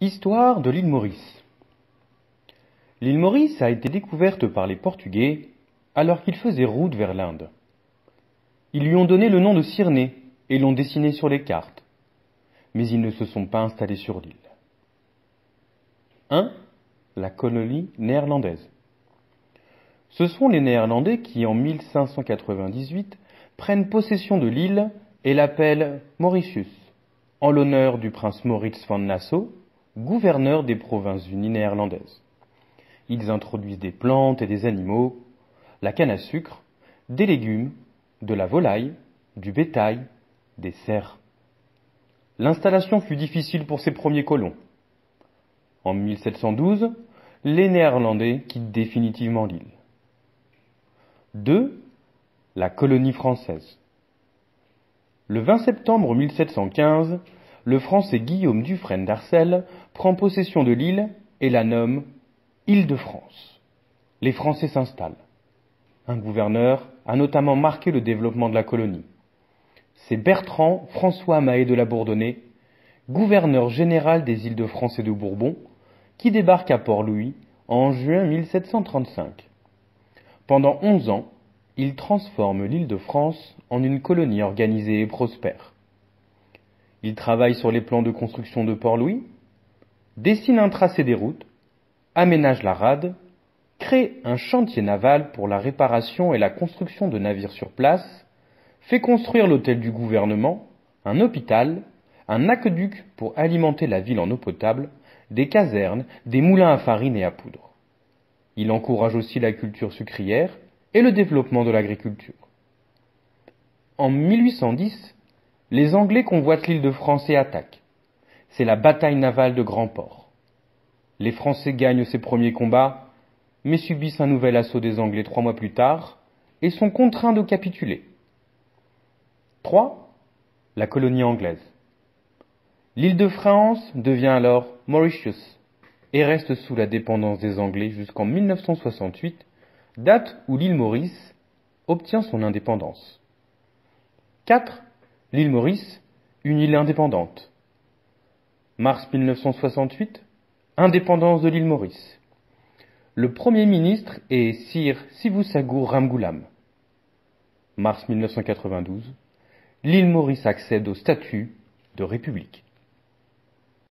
Histoire de l'île Maurice. L'île Maurice a été découverte par les Portugais alors qu'ils faisaient route vers l'Inde. Ils lui ont donné le nom de Cyrné et l'ont dessiné sur les cartes, mais ils ne se sont pas installés sur l'île. 1. La colonie néerlandaise. Ce sont les Néerlandais qui, en 1598, prennent possession de l'île et l'appellent Mauritius, en l'honneur du prince Maurits van Nassau, gouverneur des Provinces-Unies néerlandaises. Ils introduisent des plantes et des animaux, la canne à sucre, des légumes, de la volaille, du bétail, des cerfs. L'installation fut difficile pour ces premiers colons. En 1712, les Néerlandais quittent définitivement l'île. 2. La colonie française. Le 20 septembre 1715, le Français Guillaume Dufresne d'Arcel prend possession de l'île et la nomme Île-de-France. Les Français s'installent. Un gouverneur a notamment marqué le développement de la colonie. C'est Bertrand François Mahé de la Bourdonnais, gouverneur général des Îles-de-France et de Bourbon, qui débarque à Port-Louis en juin 1735. Pendant 11 ans, il transforme l'Île-de-France en une colonie organisée et prospère. Il travaille sur les plans de construction de Port-Louis, dessine un tracé des routes, aménage la rade, crée un chantier naval pour la réparation et la construction de navires sur place, fait construire l'hôtel du gouvernement, un hôpital, un aqueduc pour alimenter la ville en eau potable, des casernes, des moulins à farine et à poudre. Il encourage aussi la culture sucrière et le développement de l'agriculture. En 1810, les Anglais convoitent l'île de France et attaquent. C'est la bataille navale de Grand Port. Les Français gagnent ces premiers combats, mais subissent un nouvel assaut des Anglais 3 mois plus tard et sont contraints de capituler. 3. La colonie anglaise. L'île de France devient alors Mauritius et reste sous la dépendance des Anglais jusqu'en 1968, date où l'île Maurice obtient son indépendance. 4. L'île Maurice, une île indépendante. Mars 1968, indépendance de l'île Maurice. Le Premier ministre est Sir Sivusagur Ramgoolam. Mars 1992, l'île Maurice accède au statut de république.